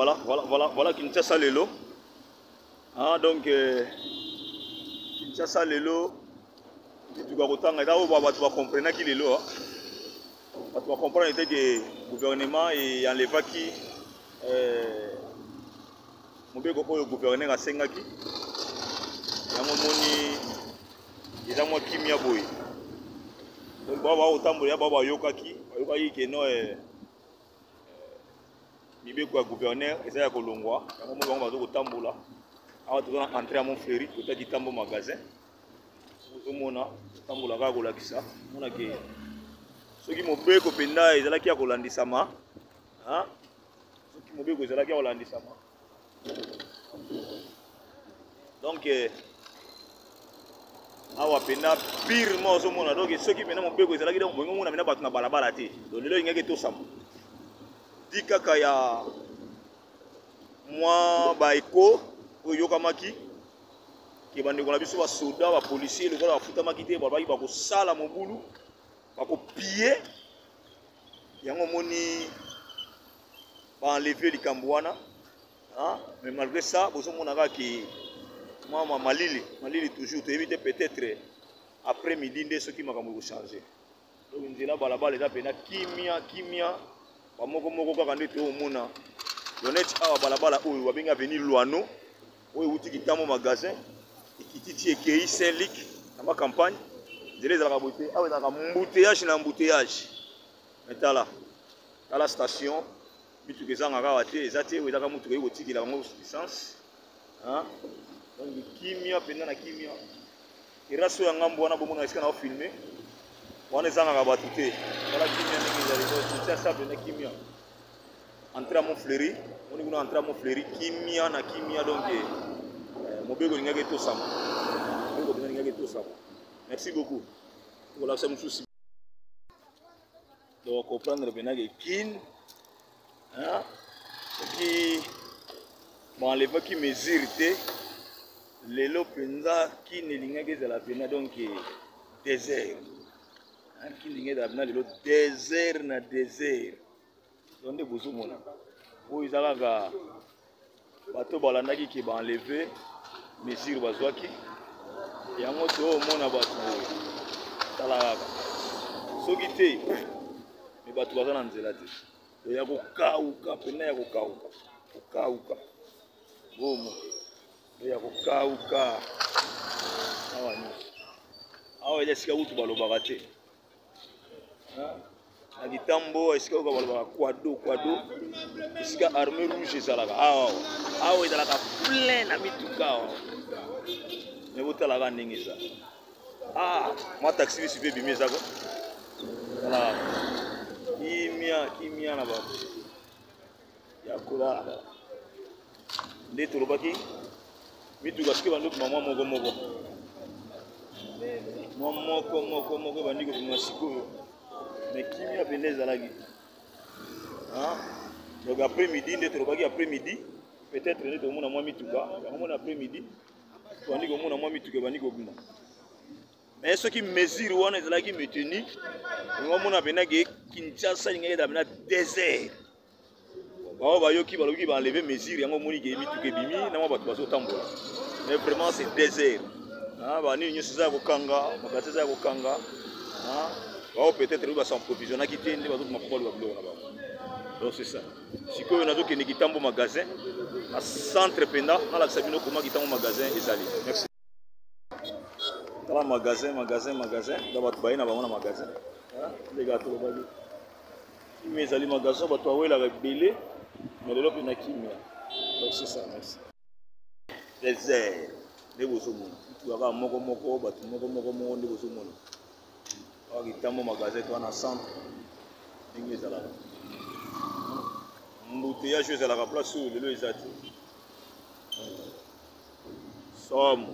voilà Kinshasa lelo. Ah, donc Kinshasa lelo. Tu vas retendre là où tu vas comprendre qui lelo. Tu vas comprendre que le gouvernement est enlevé qui mon le gouverneur a sengaki. Il y a un moment il y a moi qui m'y a boy. Donc baba otambo ya baba yokaki que non Mibé quoi gouverneur et ça ya kolongwa yango mo bango bazo kotambola awa toza entrer à Montfleury kota kitambo magasin ozomona tambola kaka kolakisa mona ke soki mobeko penda ezalaki ya kolandisama soki mobeko ezalaki ya kolandisama donc awa penda pirement ozomona donc soki penda mobeko ezalaki donc bongo mona penda bato na balabala te donc lelo ingaki tosama di kaka ya mwa baeko oyo yokamaki ke bandeko na biso basoda bapolisier lokola bafutamaki te babaki bakosala mobulu bakopie yango moni baenleve likambo wana mais malgré ça bozomona kaka ke mwa malili toujours toyebi te peut-être après midi nde soki makambo ekochange donc nzela balabala eza pena kimia bamoko kaka nde toomona yoneti awa balabala oyo babengi avenir Luano oyo euti kitambo magasin ekititi ekei Saint-Luc na bakampagne nzela ezalaka boye te awa ezalaka mbuteyage na mbuteyage mais tala station mituka ezangaka awa te eza te oyo ezaka mutuka eyi kotikela bango licence donc kimia mpenza na kimia eraso ya ngambo wana bomona esika na ofilme wana ezangaka bato te tala kimia ndenge ezali Kinshasa mpenza kimia entrée à Montfleury on est entrée à Montfleury kimia na kimia donc mobeko lingaki tosama mobeko penza lingaki tosama merci beaucoup voilà ça me souci donc comprendre penza ke kin qui m'enlève qui mesure te lelo penza kin elingaki ezala pena donc désert kin elingaki ezala pena lelo désert na désert donc nde bozomona oyo eza kaka bato balandaki ke baenleve mesure bazwaki yango toomona bato boye tala kaka soki te me bato baza na nzela te ya kokauka pena ya kokauka bomo ya kokauka awa nyonso awa eza esika kutu balobaka te na kitambo esika oyo balobaka kwado esika armée rouge ezalaka awa ezalaka plein na mituka awa me botalaka ndenge eza mwa taxi bisi mpe ebimi ezako kimia na bato ya kolala nde tolobaki mituka soki ebandi okoma moko ebandi kobima sikoyo mais kimia pende ezalaki donc après midi nde tolobaki après midi peut-être nde tomona mwa mituka yango mona après midi tobandi komona mwa mituka ebandi kobima mais soki mesure wana ezalaki métenu ngomona penake Kinshasa lingaki ezala pena désert bao bayoki balobi baenleve mesure yango moni ke mituka ebimi na mwa bato bazotambola mais vraiment c'est désert banini nyonso eza ya kokanga makasi eza ya kokanga bao peut-être oyo basamprovisionnaki te nde bazokoma kokoluka biloko na bango donc c'est ça sikoyo nazokende kitambo magasin na centre penda nalakisa bino koma kitambo magasin ezali merci tala magasin da bato baye na bango na magasin ndeka tolobaki kimia ezali magasin bato awelaka ebele mais lelo mpena kimia donc c'est ça merci désert nde bozomona tukaka moko bato moko nde bozomona awa kitambo magasin toa na centre ndenge ezalaka mbuteyage oyo ezalaka place oyo lelo eza te somme